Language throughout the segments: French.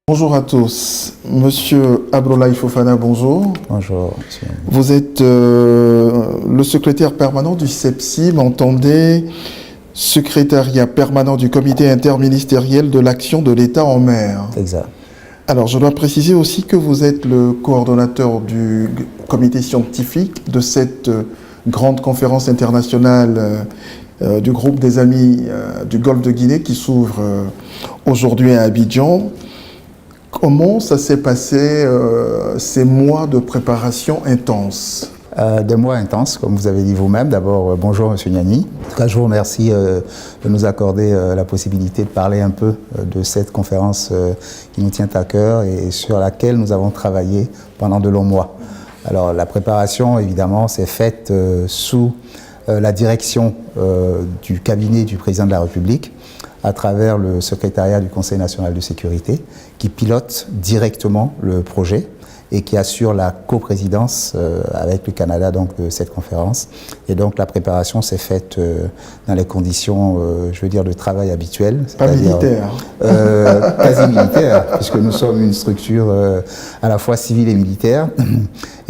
Bonjour à tous. Monsieur Abdoulaye Fofana, bonjour. Bonjour, monsieur. Vous êtes le secrétaire permanent du CEPSIM, entendez, secrétariat permanent du comité interministériel de l'action de l'État en mer. Exact. Alors, je dois préciser aussi que vous êtes le coordonnateur du comité scientifique de cette grande conférence internationale du groupe des amis du Golfe de Guinée qui s'ouvre aujourd'hui à Abidjan. Comment ça s'est passé ces mois de préparation intense? Des mois intenses, comme vous avez dit vous-même. D'abord, bonjour Monsieur Niani. En tout cas, je vous remercie de nous accorder la possibilité de parler un peu de cette conférence qui nous tient à cœur et sur laquelle nous avons travaillé pendant de longs mois. Alors, la préparation, évidemment, s'est faite sous la direction du cabinet du président de la République, à travers le secrétariat du Conseil national de sécurité, qui pilote directement le projet et qui assure la coprésidence avec le Canada donc, de cette conférence. Et donc la préparation s'est faite dans les conditions, je veux dire, de travail habituelles. Pas militaire. Quasi militaire, puisque nous sommes une structure à la fois civile et militaire,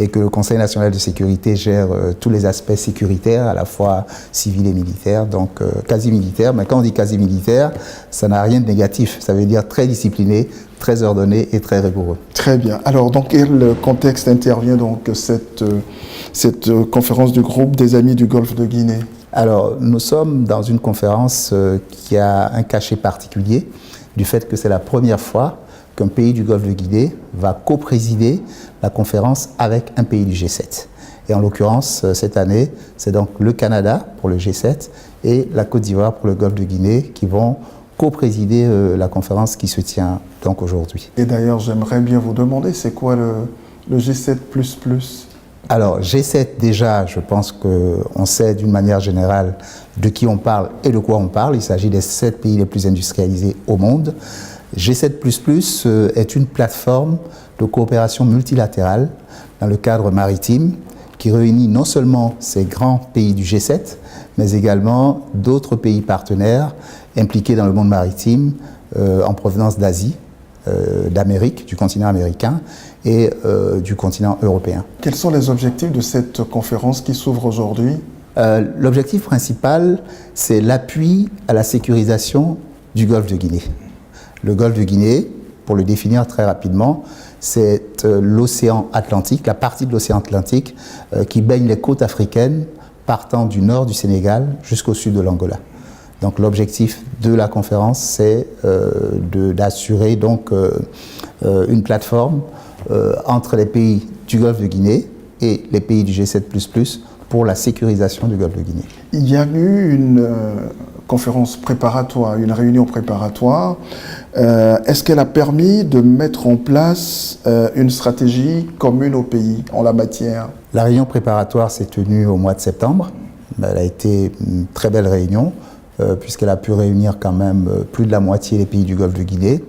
et que le Conseil national de sécurité gère tous les aspects sécuritaires, à la fois civils et militaires, donc quasi militaire. Mais quand on dit quasi militaire, ça n'a rien de négatif, ça veut dire très discipliné, très ordonné et très rigoureux. Très bien. Alors, dans quel contexte intervient donc cette conférence du groupe des amis du Golfe de Guinée? Alors, nous sommes dans une conférence qui a un cachet particulier, du fait que c'est la première fois qu'un pays du Golfe de Guinée va coprésider la conférence avec un pays du G7. Et en l'occurrence, cette année, c'est donc le Canada pour le G7 et la Côte d'Ivoire pour le Golfe de Guinée qui vont co-présider la conférence qui se tient donc aujourd'hui. Et d'ailleurs, j'aimerais bien vous demander, c'est quoi le G7++? Alors, G7, déjà, je pense qu'on sait d'une manière générale de qui on parle et de quoi on parle. Il s'agit des 7 pays les plus industrialisés au monde. G7++ est une plateforme de coopération multilatérale dans le cadre maritime qui réunit non seulement ces grands pays du G7, mais également d'autres pays partenaires impliqués dans le monde maritime en provenance d'Asie, d'Amérique, du continent américain et du continent européen. Quels sont les objectifs de cette conférence qui s'ouvre aujourd'hui? L'objectif principal, c'est l'appui à la sécurisation du Golfe de Guinée. Le Golfe de Guinée, pour le définir très rapidement, c'est l'océan Atlantique, la partie de l'océan Atlantique qui baigne les côtes africaines partant du nord du Sénégal jusqu'au sud de l'Angola. Donc l'objectif de la conférence, c'est d'assurer donc une plateforme entre les pays du Golfe de Guinée et les pays du G7++ pour la sécurisation du Golfe de Guinée. Il y a eu une conférence préparatoire, une réunion préparatoire. Est-ce qu'elle a permis de mettre en place une stratégie commune au pays en la matière? La réunion préparatoire s'est tenue au mois de septembre. Elle a été une très belle réunion puisqu'elle a pu réunir quand même plus de la moitié des pays du Golfe de Guinée.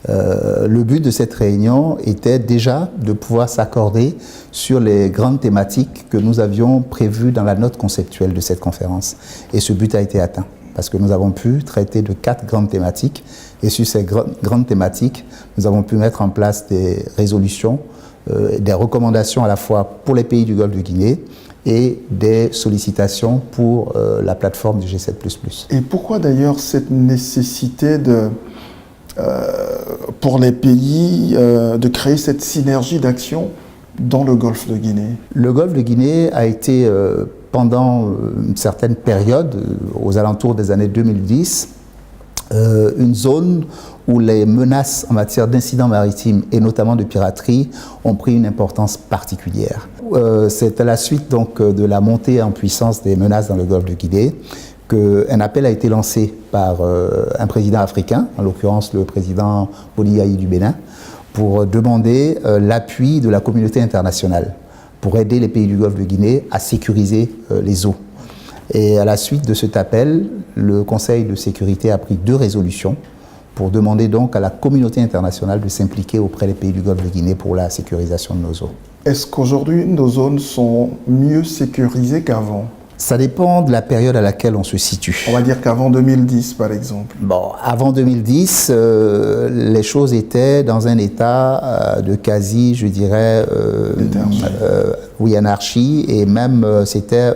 Le but de cette réunion était déjà de pouvoir s'accorder sur les grandes thématiques que nous avions prévues dans la note conceptuelle de cette conférence. Et ce but a été atteint, parce que nous avons pu traiter de 4 grandes thématiques. Et sur ces grandes thématiques, nous avons pu mettre en place des résolutions, des recommandations à la fois pour les pays du Golfe de Guinée et des sollicitations pour la plateforme du G7++. Et pourquoi d'ailleurs cette nécessité pour les pays de créer cette synergie d'action dans le Golfe de Guinée? Le Golfe de Guinée a été, pendant une certaine période, aux alentours des années 2010, une zone où les menaces en matière d'incidents maritimes et notamment de piraterie ont pris une importance particulière. C'est à la suite donc de la montée en puissance des menaces dans le Golfe de Guinée qu'un appel a été lancé par un président africain, en l'occurrence le président Boliaï du Bénin, pour demander l'appui de la communauté internationale pour aider les pays du Golfe de Guinée à sécuriser les eaux. Et à la suite de cet appel, le Conseil de sécurité a pris 2 résolutions pour demander donc à la communauté internationale de s'impliquer auprès des pays du Golfe de Guinée pour la sécurisation de nos eaux. Est-ce qu'aujourd'hui nos zones sont mieux sécurisées qu'avant? Ça dépend de la période à laquelle on se situe. On va dire qu'avant 2010, par exemple. Bon, avant 2010, les choses étaient dans un état de quasi, je dirais, oui, anarchie, et même c'était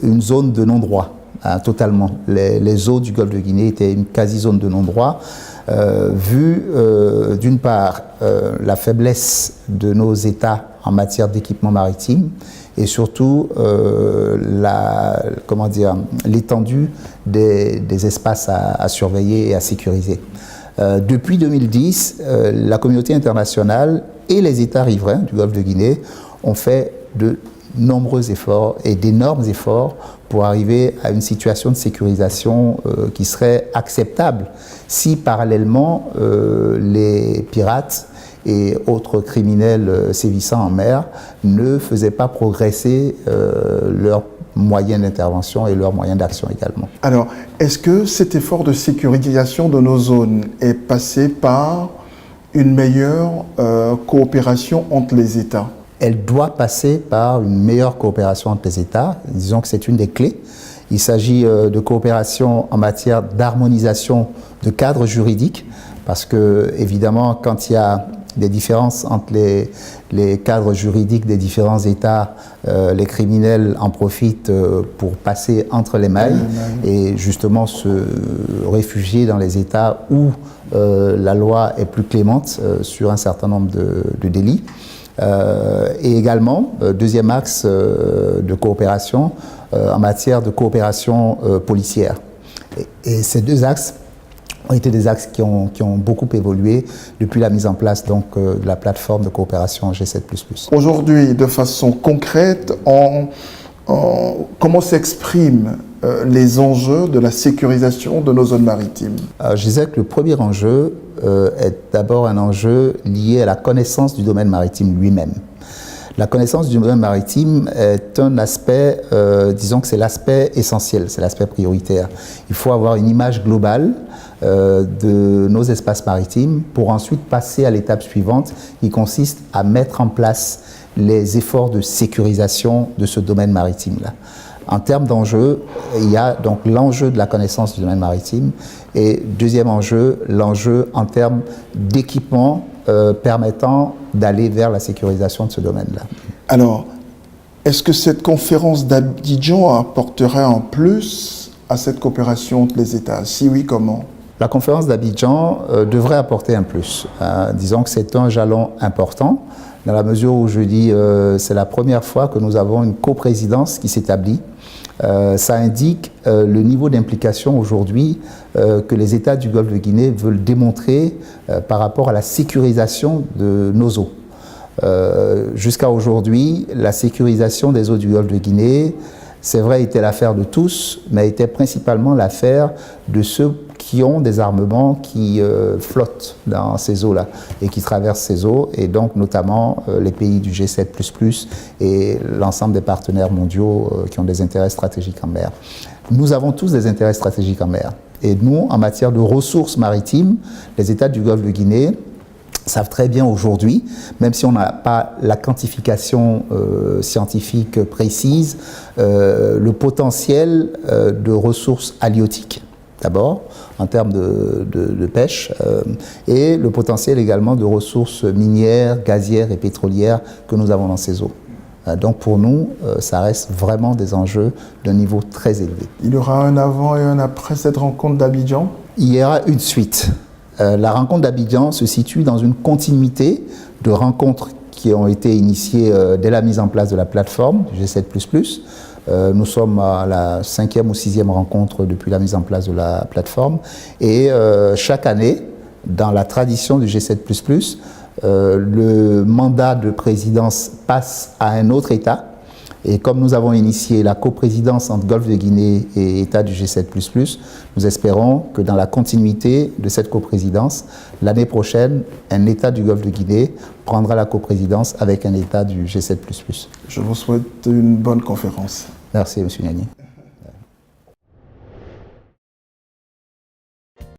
une zone de non-droit, hein, totalement. Les eaux du Golfe de Guinée étaient une quasi-zone de non-droit, vu d'une part la faiblesse de nos États en matière d'équipement maritime, et surtout l'étendue des espaces à surveiller et à sécuriser. Depuis 2010, la communauté internationale et les États riverains du Golfe de Guinée ont fait de nombreux efforts et d'énormes efforts pour arriver à une situation de sécurisation qui serait acceptable si parallèlement les pirates et autres criminels sévissant en mer ne faisaient pas progresser leurs moyens d'intervention et leurs moyens d'action également. Alors, est-ce que cet effort de sécurisation de nos zones est passé par une meilleure coopération entre les États ? Elle doit passer par une meilleure coopération entre les États. Disons que c'est une des clés. Il s'agit de coopération en matière d'harmonisation de cadres juridiques, parce que, évidemment, quand il y a des différences entre les cadres juridiques des différents États, les criminels en profitent pour passer entre les mailles et justement se réfugier dans les États où la loi est plus clémente sur un certain nombre de délits. Et également, deuxième axe de coopération en matière de coopération policière. Et ces deux axes ont été des axes qui ont beaucoup évolué depuis la mise en place donc, de la plateforme de coopération G7++. Aujourd'hui, de façon concrète, comment s'expriment les enjeux de la sécurisation de nos zones maritimes ? Je disais que le premier enjeu est d'abord un enjeu lié à la connaissance du domaine maritime lui-même. La connaissance du domaine maritime est un aspect, disons que c'est l'aspect essentiel, c'est l'aspect prioritaire. Il faut avoir une image globale de nos espaces maritimes pour ensuite passer à l'étape suivante qui consiste à mettre en place les efforts de sécurisation de ce domaine maritime-là. En termes d'enjeux, il y a donc l'enjeu de la connaissance du domaine maritime et deuxième enjeu, l'enjeu en termes d'équipement permettant d'aller vers la sécurisation de ce domaine-là. Alors, est-ce que cette conférence d'Abidjan apporterait un plus à cette coopération entre les États ? Si oui, comment ? La conférence d'Abidjan devrait apporter un plus. Disons que c'est un jalon important, dans la mesure où je dis c'est la première fois que nous avons une coprésidence qui s'établit. Ça indique le niveau d'implication aujourd'hui que les États du Golfe de Guinée veulent démontrer par rapport à la sécurisation de nos eaux. Jusqu'à aujourd'hui, la sécurisation des eaux du Golfe de Guinée, c'est vrai, était l'affaire de tous, mais était principalement l'affaire de ceux qui ont des armements qui flottent dans ces eaux-là et qui traversent ces eaux, et donc notamment les pays du G7++ et l'ensemble des partenaires mondiaux qui ont des intérêts stratégiques en mer. Nous avons tous des intérêts stratégiques en mer. Et nous, en matière de ressources maritimes, les États du Golfe de Guinée savent très bien aujourd'hui, même si on n'a pas la quantification scientifique précise, le potentiel de ressources halieutiques, d'abord, en termes de pêche, et le potentiel également de ressources minières, gazières et pétrolières que nous avons dans ces eaux. Donc pour nous, ça reste vraiment des enjeux d'un niveau très élevé. Il y aura un avant et un après cette rencontre d'Abidjan ? Il y aura une suite. La rencontre d'Abidjan se situe dans une continuité de rencontres qui ont été initiées dès la mise en place de la plateforme G7++. Nous sommes à la 5e ou 6e rencontre depuis la mise en place de la plateforme. Et chaque année, dans la tradition du G7++, le mandat de présidence passe à un autre État. Et comme nous avons initié la coprésidence entre Golfe de Guinée et État du G7++, nous espérons que dans la continuité de cette coprésidence, l'année prochaine, un État du Golfe de Guinée prendra la coprésidence avec un État du G7++. Je vous souhaite une bonne conférence. Merci, M. Niani.